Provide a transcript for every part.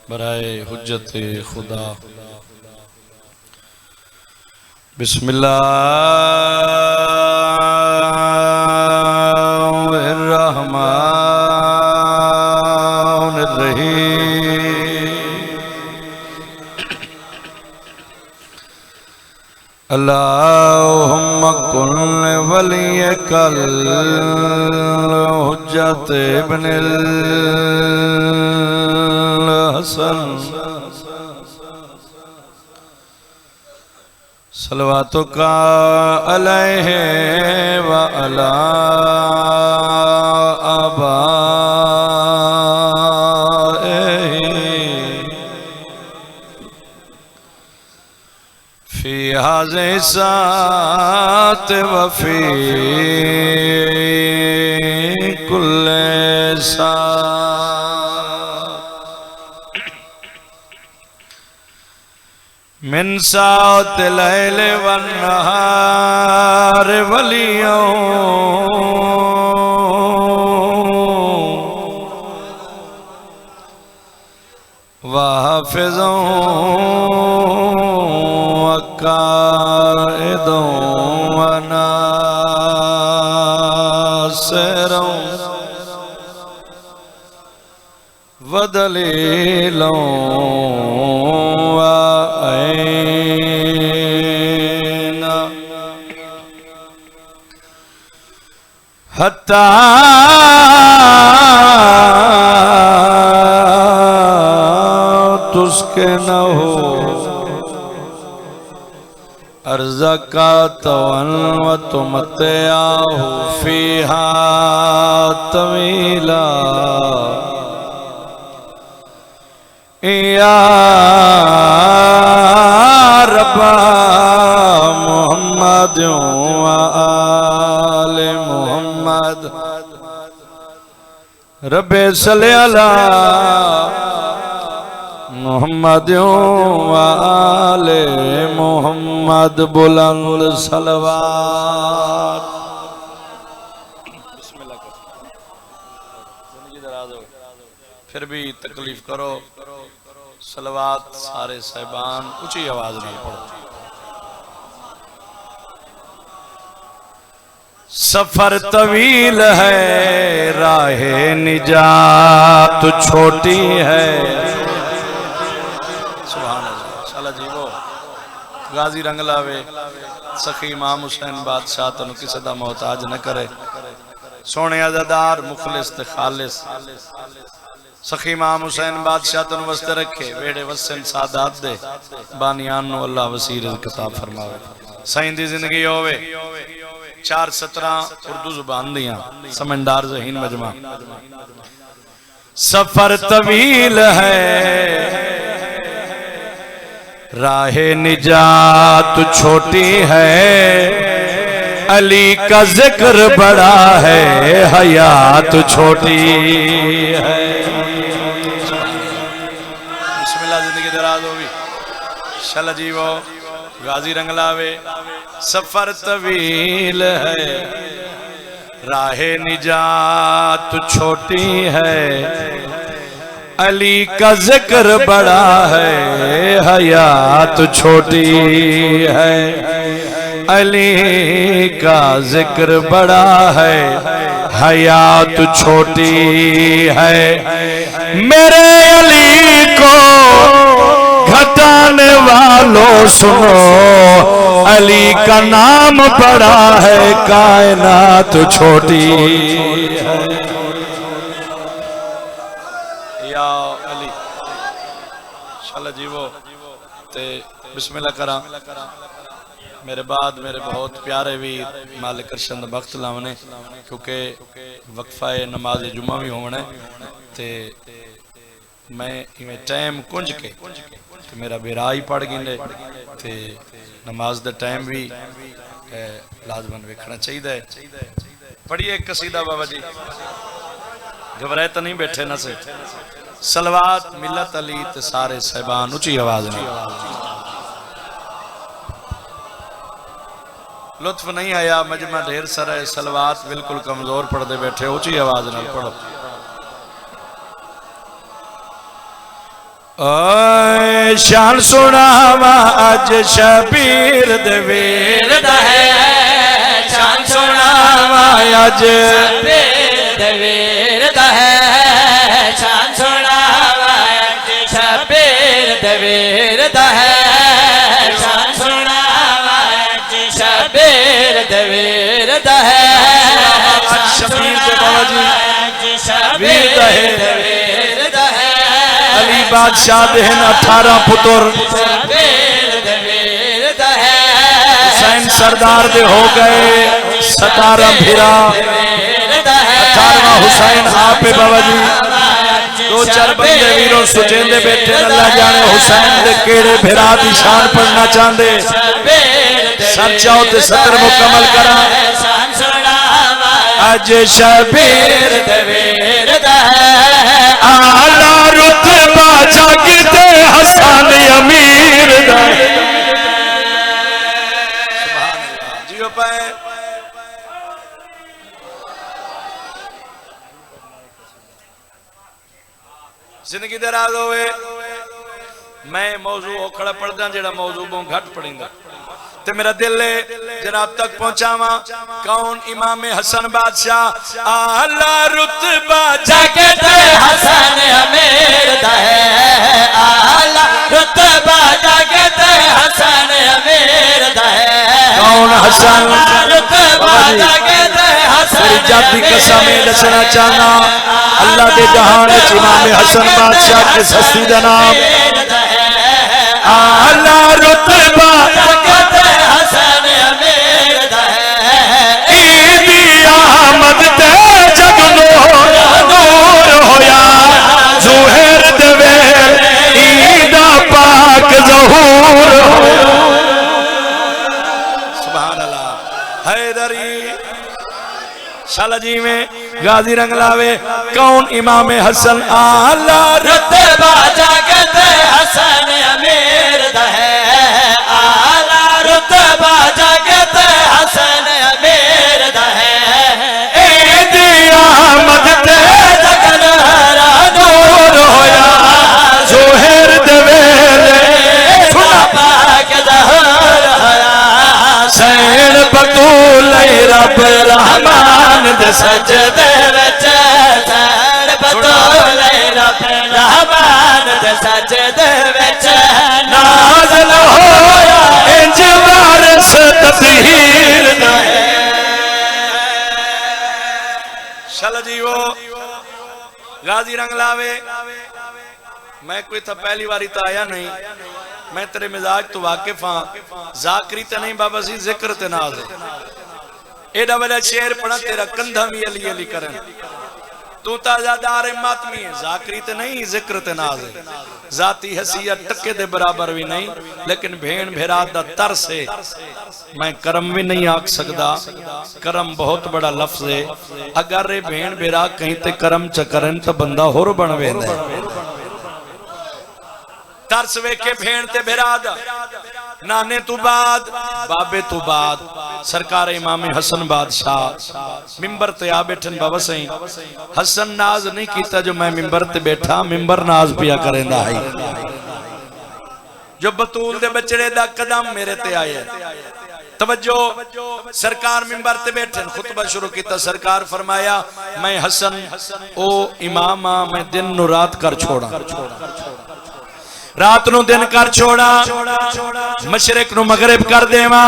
बराए हुज्जत खुदा। बिस्मिल्लाहिर्रहमानिर्रहीम। अल्लाहुम्मा कुल वलियकल हुज्जत इब्निल हसन सलवातुका अलैहि व अला आबाइहि फी हाज़िहि सात व फी कुल्ले मिन सात लैल वन नहार वलियों वाफिज़ों वकाइदों वनासिरों वदलीलों हत्ता तुस्के न हो अर्ज़ा का तवन व तुमते आहू फीहा तवीला या रब्बा मुहम्मद व आले मुहम्मद रब्बे सल्ले अला मुहम्मद व आले मुहम्मद बुलंद सलवात। फिर भी तकलीफ करो, सलवात सारे साहिबान ऊंची आवाज में पढ़ो। सफर तवील है राहे निजात छोटी है। सुभान अल्लाह। शाला जी वो गाजी रंग लावे सखी इमाम हुसैन बादशाह तनु किसी दा मोहताज न करे। सोने अज़ादार मुखलिस ते खालिस सखी इमाम हुसैन बादशाह तनु वस्ते रखे वेड़े वसन सादात दे बानियान नु अल्लाह वसीर किताब फरमावे। साईं दी जिंदगी होवे 417 उर्दू जुबान दियां समझदार ज़हीन मजमा। सफर तवील है राहे निजात छोटी है। अली का जिक्र बड़ा है हयात छोटी है। बिस्मिल्लाह। जिंदगी दराज होगी शल जीवो गाजी रंग लावे। सफर तवील है राहे निजात छोटी है। अली का जिक्र बड़ा है हयात छोटी है। अली का जिक्र बड़ा है हयात छोटी है। मेरे अली को घटाने वालों सुनो अली का नाम बड़ा है कायनात छोटी है। या अली शाला जीवो ते बिस्मिल्लाह करा। मेरे बाद मेरे बहुत प्यारे वीर मालिक अर्शद बख्त लावने क्योंकि वक्फा नमाज जुम्मा भी होना ते मैं इवें टाइम कुंज के तो मेरा बेरा ही पड़ गए ते नमाज दा टाइम भी लाजमन वेखना चाहिए। पढ़िए एक कसीदा बाबा जी, घबराए तो नहीं बैठे न से। सलवात मिलत अली ते सारे साहिबान ऊंची आवाज में। लुत्फ नहीं आया मजमा ढेर सारा है। सलवात बिल्कुल कमजोर पढ़ते बैठे ऊंची आवाज न पढ़ो। ओए शान सुनावा अज शबीर दे वीर दा है, शान सुनावा अज शबीर दे वीर दा है, शान सुनावा अज शबीर दे वीर दा है, शान सुनावा अज शबीर दे वीर दा है, शबीर दे बाबा जी वीर दा है। अली बादशाह दे 18 पुत्र, हुसैन सरदार दे हो गए 17 भिरा, 18वां हुसैन आप बाबा जी। 2-4 बंदे वीरों सुचेंदे बैठे, अल्लाह जाने हुसैन दे केड़े भिरा दी शान पढ़ना चाहते। सर चाहो ते सत्र मुकम्मल करा। अज शबीर दे वीर दा है, आला रुतबा जागते हसन अमीर दा है। जियो पाए जिंदगी दे राज होवे। मैं मौजू ओखड़ा पढ़दा जेड़ा मौजू बहुत घट पढ़ींदा ते मेरा दिल है जनाब तक पहुंचावा। कौन इमाम हसन बादशाह, आला रुतबा जागते हसन अमीर दा है, आला रुतबा जागते हसन अमीर दा है। कौन हसन रुतबा जागते हसन, जाति कसम दसना चाहना अल्लाह के जहान इमाम हसन बादशाह के सस्ती दा नाम आला रुतबा जागते हसन अमीर दा है। ईदी आमद ते जग नूर होया, ज़ुहैर दे वेल ईदा पाक ज़हूर होया। सुभान अल्लाह। हैदरी शाला जी में गाजी रंग लावे। कौन इमाम हसन, आला रुतबा जागते हसन अमीर दा है, आला रुतबा जागते हसन अमीर दा है। ईदी आमद ते जगन हरा नूर होया, ज़ुहैर दे वेले पाक ज़हूर होया। सैन बतूल रब रहमान दे सजदे विच, सैन बतूल रब रहमान दे सजदे विच नाज़िल होया, इंज वारिस तत्हीर दा है। चल जीवो गाजी रंग लावे। मैं कोई था पहली बारी तो आया नहीं, मैं तेरे मिजाज तो वाकिफ हाँ। जाकरी तो नहीं बाबा सी, जिक्र ते नाज एडा बड़ा शेर पढ़ा तेरा कंधा भी अली अली करन। तू ताजादार मातमी है, जाकरी ते नहीं, जिक्र ते नाज है। जाती हसीयत टक्के दे बराबर भी नहीं, लेकिन भेण भेरा दा तरस है। मैं करम भी नहीं आख सकदा, करम बहुत बड़ा लफ्ज है। अगर ये भेण भेरा कहीं ते करम च करन तो बंदा होर बन वेंदा है। तरस वेखे भेण ते बिराद नाने तू बाद बाबे तू बाद सरकार इमाम हसन बादशाह मिंबर ते आ बैठन बाबा सही। हसन नाज नहीं कीता जो मैं मिंबर ते बैठा, मिंबर नाज पिया करेंदा है। जो बतूल दे बचड़े दा कदम मेरे ते आए। तवज्जो, सरकार मिंबर ते बैठन खुतबा शुरू किया। सरकार फरमाया मैं हसन ओ इमामा, मैं दिन नु रात कर छोड़ा, रात नु दिन कर छोड़ा, मशरक नु मगरिब कर देवा,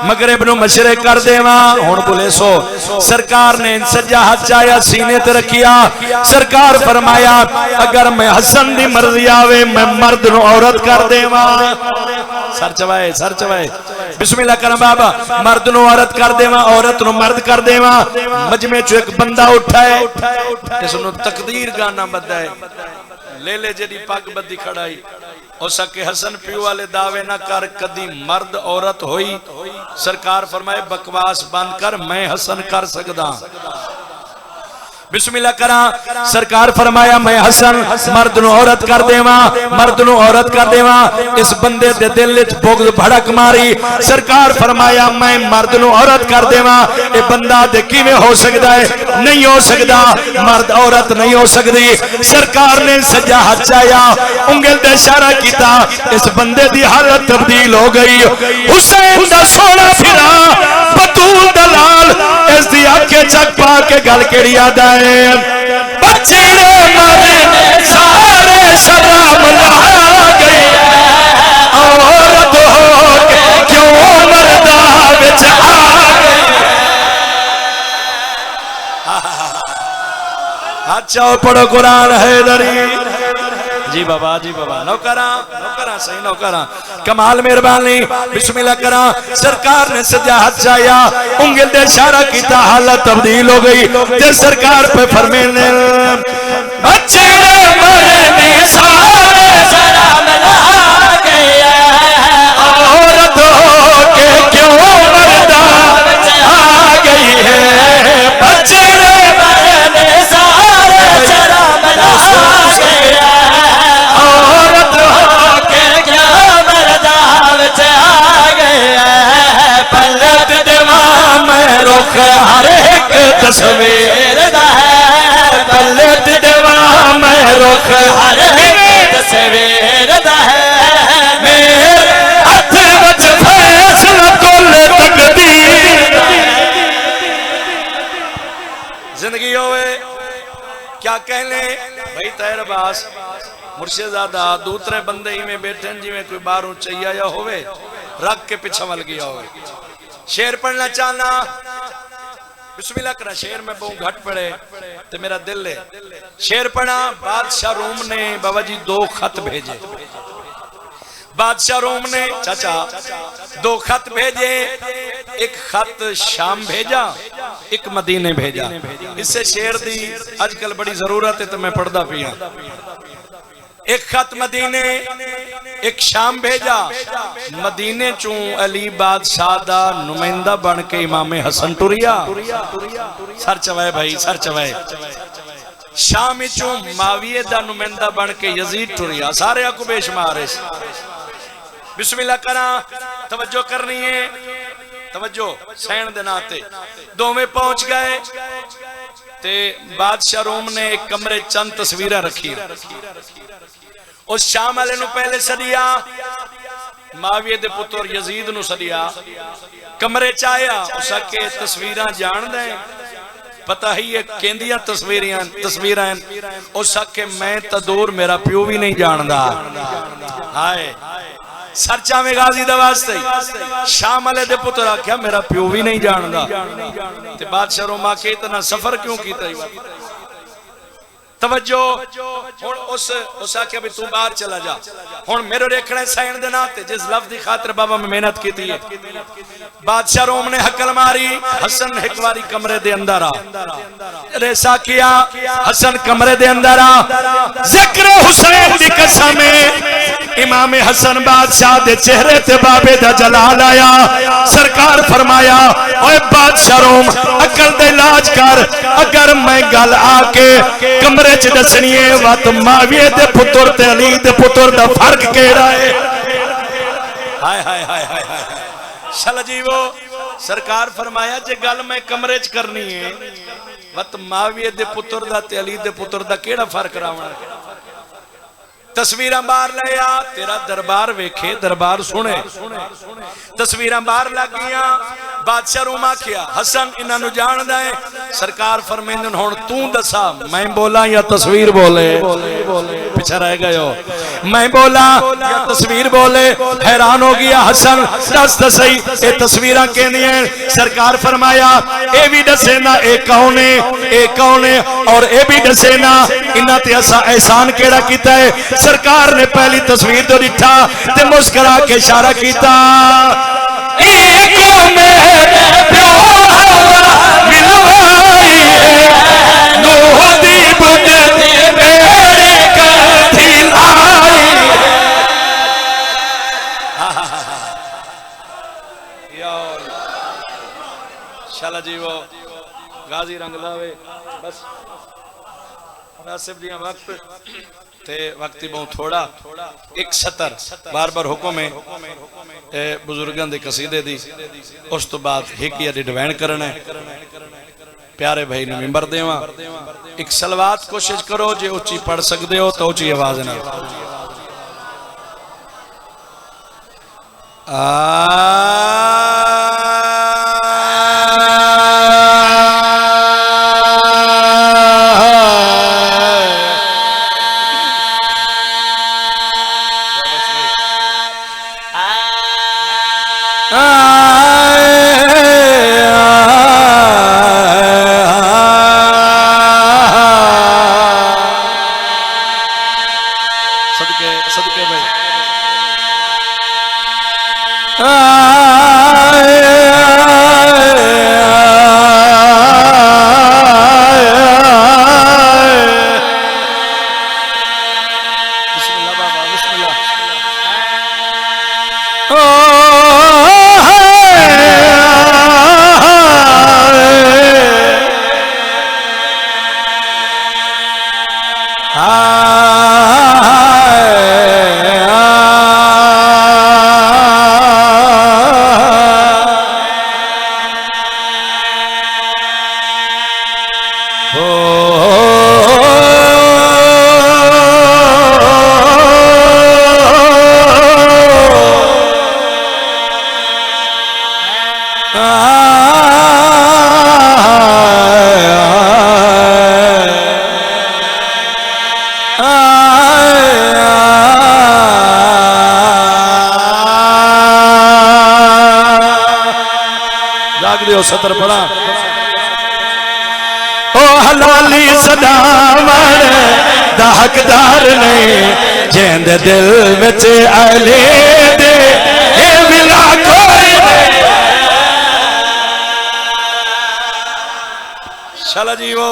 मगरिब नु मशरक कर देवा। हुण बोले सो सरकार ने सज्जा हाथ चाया सीने ते रखिया। सरकार फरमाया अगर मैं हसन दी मर्जी आवे मैं मर्द नु औरत कर देवा। सर चवाए, सर चवाए, बिस्मिल्लाह कर बाबा। मर्द नु औरत कर देवा, औरत नु मर्द कर देवा। मजमे चो एक बंदा उठा है, इसनु तकदीर गाना बदा है। ले ले जेडी पग बदी खड़ाई हो सके हसन पियो वाले दावे ना कर, कदी मर्द औरत होई। सरकार फरमाए बकवास बंद कर, मैं हसन कर सकदा। बिस्मिल्लाह करा। सरकार फरमाया मैं हसन मर्द नूं औरत कर देवा, मर्द नूं औरत कर देवा। इस बंदे दे दिल विच बुग़्ज़ भड़क मारी। सरकार फरमाया मैं मर्द नूं औरत कर देवा। ये बंदा दे किवें हो सकदा है? नहीं हो सकदा, मर्द औरत नहीं हो सकदी। सरकार ने सज्जा हाथ चाया, उंगल ते इशारा किया, इस बंदे दी हालत तब्दील हो गई। हुसैन दा सोना फिरा बतूल दलाल इस दी आंखें चक पा के गल केड़ी आदा है, बचड़े मरने सारे शराब ला गई, औरत हो के क्यों मर्दा विच आ गई। अच्छा पढ़ो कुरान हैदरी। जी बाबा, जी बाबा। नौकरा नौकरा सही नौकरा, कमाल मेहरबानी। बिस्मिल्लाह करा। सरकार ने सजा हाथ चाया, उंगल दे इशारा किया, हालत तब्दील हो गई। ते सरकार पे फरमाने बचड़े मरने सारे शराब ला गए, औरत हो के क्यों मर्दा आ गई है, बचड़े मरने सारे शराब ला गए, औरत हो के क्यों मर्दा आ गए, पलट देवा मैं रुख हर एक तस्वीर दा है, पलट देवा मैं रुख हर एक तस्वीर दा है, मेरे हथ विच फैसला कुल तकदीर दा है। जिंदगी होवे क्या कहले भाई तैर बास मुर्शिदादा, दूसरे बंदे ही में बैठे जिमें कोई बाहरों चाहिए या होवे रख के पिछा मल गया हो। शेर पढ़ना चाहना, बिस्मिल्लाह करा। शेर में बहु घट पड़े तो मेरा दिल है। शेर पढ़ा। बादशाह रूम ने बाबा जी 2 खत भेजे। बादशाह रूम ने चाचा 2 खत भेजे। एक खत शाम भेजा, एक मदीने भेजा। इससे शेर दी आजकल बड़ी जरूरत है तो मैं पढ़दा पिया। एक खत मदीने एक शाम भेजा। मदीने चू अली बादशाह दा नुमाइंदा बन के इमामे हसन टुरिया। सर चवाए भाई, सर चवाए। शाम चू माविये दा नुमाइंदा बन के यजीद टुरिया। सारे को बेशुमार है। बिस्मिल्लाह करा। तवज्जो करनी है, तवज्जो सैन दे नाते। दोवें पहुंच गए ते बादशाह रोम ने एक कमरे चंद तस्वीर रखी। उस शाम वाले नु पहले सदिया, माविये दे पुत्र यजीद नु सदिया। कमरे च आया, उस आके तस्वीर जान दे, पता ही है केंदियां तस्वीरां। उस आके मैं तो दूर मेरा प्यो भी नहीं जानदा। हाय सरचा में गाजी दा वास्ते शाम वाले दे पुत्र आख्या मेरा प्यो भी नहीं जानदा। ते बादशाह रोमा के इतना सफर क्यों कीता? तवज्जो। हुण उस आख्या भी तू बाहर चला जा। हुण मेरे देखना सैन दे नाते जिस लफ्ज़ दी खातिर बाबा मैं मेहनत की है। बादशाह रोम ने हकल मारी, हसन एक बारी कमरे दे अंदर आ। रेसा किया, हसन कमरे दे अंदर आ। जिक्र हुसैन दी कसम इमाम हसन बादशाह दे चेहरे ते बाबे दा जलाल आया। सरकार फरमाया ओए बादशाह रोम अकल दे इलाज कर। अगर मैं गल आके कमरे च दसनी है वत माविये दे पुत्र ते अली दे पुत्र दा फर्क केड़ा है? हाय हाय हाय हाय हाय शल जीवो। सरकार फरमाया जे गल मैं कमरे च करनी है वत माविये दे पुत्र दा ते अली दे पुत्र दा केड़ा फर्क रावना? तस्वीर बाहर ले आ, तेरा दरबार वेखे, दरबार सुने। तस्वीर बाहर लग गया। बादशाह रूम आखिया हसन इन्हां नूं जानदा है। सरकार फरमांदे हुण तू दसा मैं बोला या तस्वीर बोले? पीछे रह गए हो। मैं बोला या तस्वीर बोले? हैरान हो गया हसन। दस सही ये तस्वीरां कहंदियां। सरकार फरमाया ए भी दसे ना ए कौन है, ए कौन है, और ए भी दसे ना इन्हां ते असा एहसान केड़ा कीता है। सरकार ने पहली तस्वीर तो दिखा ते मुस्कुरा के इशारा किया शाला जीवो गाजी रंग लावे बस। मुनासिब दिया वक्त ते वक्त बहुत थोड़ा एक सतर बार बार हुक्म है बुजुर्गों के कसीदे दी उस तो बाद एक ही डिवाइन करना है प्यारे भाई ने मिंबर देवा एक सलवात कोशिश करो जे उची पढ़ सकते हो तो उची आवाज ना सदके भाई बिस्मिल्लाह बाबा बिस्मिल्लाह जाग दियो सतर पड़ा ओ हलाली सदावर दा हकदार ने जेंद दिल विच अले दे ए मिला कोई शाला जीवो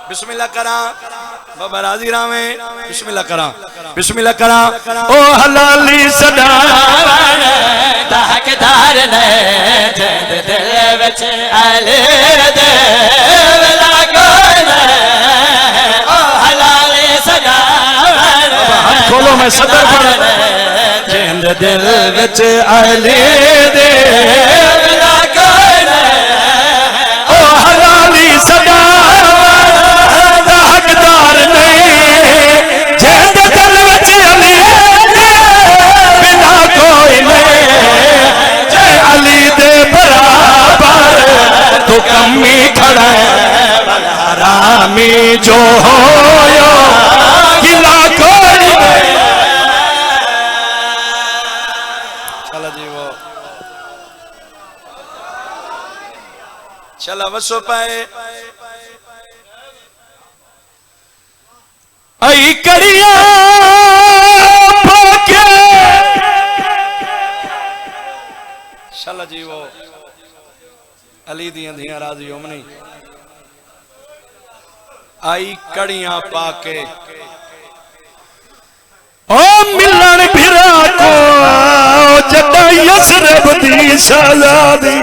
बिस्मिल्लाह करा बाबा राजी रामे बिस्मिल्लाह करा ओ हलाली सदावर दा हकदार ने जेंद दिल विच अले दे मिला कोई ओ हलाली सदावर खोलो मैं सदर पढ़ जेंद दिल विच अले दे मिला कोई ओ हलाली सदावर दा हकदार ने जेंद दिल विच अले दे बिना कोई नहीं जय अली दे बराबर तो कमी खड़ा है हरामी जो होयो किला कोई नहीं चला जी वो चला वसो पाए आई करिया शाला जी वो अली दियां धियां राजी ओमनी आई कड़ियां पाके ओ मिलन फिरा को जदा यसरब दी शहजादी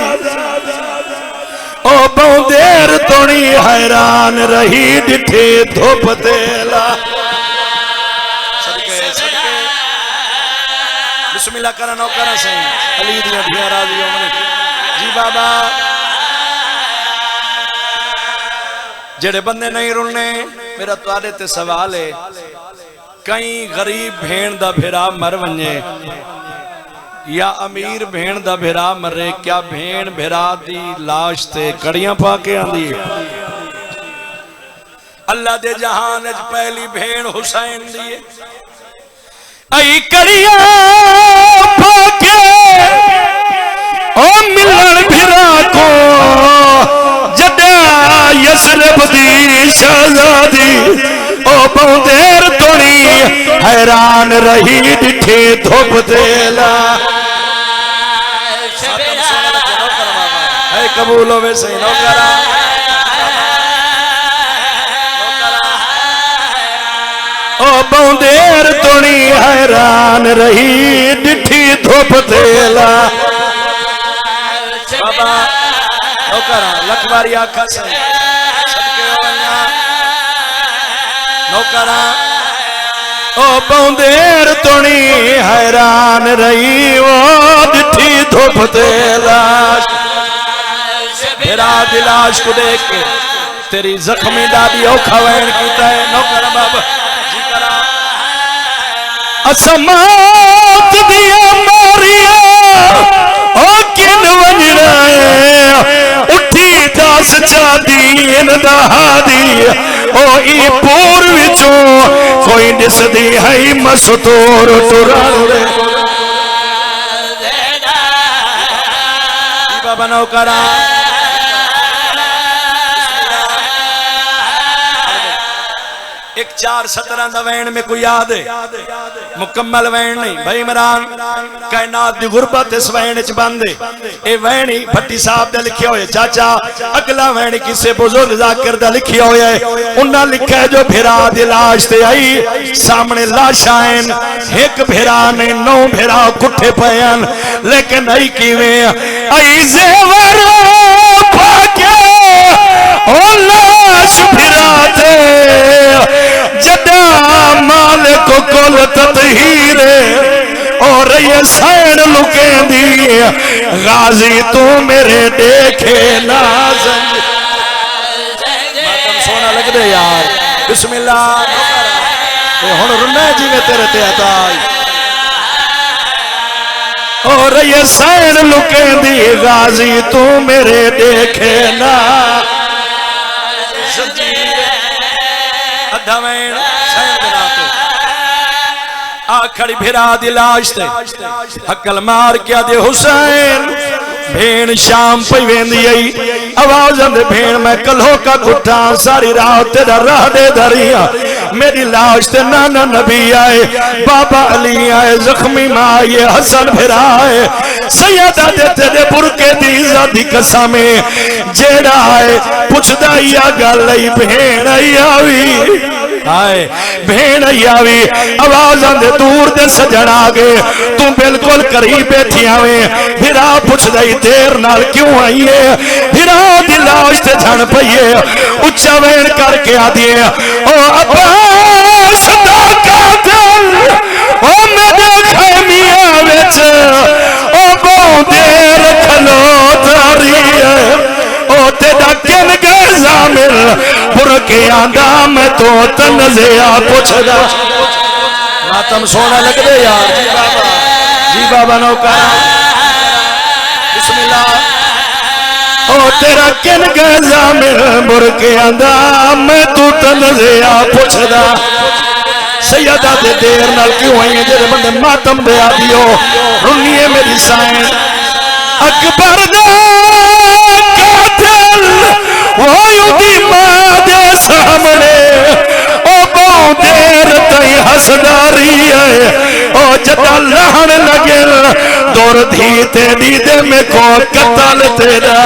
ओ बहुदेर तोड़ी हैरान रही डिठे धोप तेला सदके सदके बिस्मिल्लाह करा नौकरा से अली दियां धियां राजी ओमनी जी बाबा जेड़े बंदे नहीं रुलने मेरा तुहाडे ते सवाल है कई गरीब भेण दा भेरा मर वने या अमीर भेण दा भेरा मरे क्या भेण भेरा दी लाश ते कड़ियां पाके आंदी अल्लाह दे जहान च पहली भेण हुसैन दी है आई कड़ियां पाके ओ मिलन भेरा को यसरब दी शहजादी ओ बहुदेर तोड़ी हैरान रही डिठे धोप तेला है कबूल हो वैसे नौकरा ओ बहुदेर तोड़ी हैरान रही डिठी धोप तेला बाबा नौकरा लखवारी आखा से नौकरा ओ पौंदेर तुणी हैरान रही वो दिठी धुप ते लाश फिरा दिलाश को देख के तेरी जख्मी दादी औखा वैन कीता है नौकरा बाबा जी करा असमात दिया मारिया ओ किन वजड़ा है उठी दस चादीन दहादी ओ ई पूर विचों कोई दिसदी है मस्तूर टुरारे बाबा नौकरा एक 4:17 दा वैन में कोई याद है मुकम्मल वैन नहीं भाई इमरान कायनात दी गुरबत इस वैन च बंद है ए वैन ही भट्टी साहब दा लिखिया होया चाचा अगला वैन किसे बुजुर्ग जाकिर दा लिखिया होया है उन्हां लिखा है जो भिरा दी लाश ते आई सामने लाशां एक भिरा ने 9 भिरा कुठे पयन लेकिन आई किवें आई जेवर भाग्य ओ लाश भिरा ते जदा मालिक कुल ततहीरे और ये सैन लुके दी गाजी तू मेरे देखे नाज़न मातम सोना लग दे यार बिस्मिल्लाह हुन रुन्ना जिवें तेरे ते अताई और ये सैन लुके दी गाजी तू मेरे देखे ना खड़ी भिरा दी लाश ते हकल मार के दे हुसैन भेण शाम पे वेंदी आई आवाज आंदे भेण मैं कल्हो का गुठा सारी रात तेरा राह दे दरिया मेरी लाश ते नाना नबी आए बाबा अली आए जख्मी मां आए हसन भिरा आए सैयदा दे तेरे बुरके दी इज्जत दी कसम जेड़ा आए पुछदा या गल आई भेण आई आवी आए भेण आवी आवाज आंदे दूर दे सजण आ गए तू बिल्कुल करीब बैठी आवे फिर आ पुछदा देर नाल क्यों आई है फिर आ दी लाश ते झण पईए उच्चा वेण करके आ दिए ओ अब्बास दा कातिल ओ मेरे खैमिया विच ओ बहुत देर खलो तारी है ओ तेरा किन गए जामिल बुरके आंदा मैं तो तनज़िया पुछदा मातम सोना लग दे यार जी बाबा नौकरा बिस्मिल्लाह ओ तेरा किन गए जामिल बुरके आंदा मैं तू तनज़िया पुछदा सैयदा दे देर नाल क्यों आई है जेरे बंदे मातम दे आ दियो रुनिए मेरी साइन अकबर दा कातिल वो युदी मां दे सामने ओ बहुत देर तई हसदारी है ओ जदा लहन लगे दूर धी ते दी दे में को कतल तेरा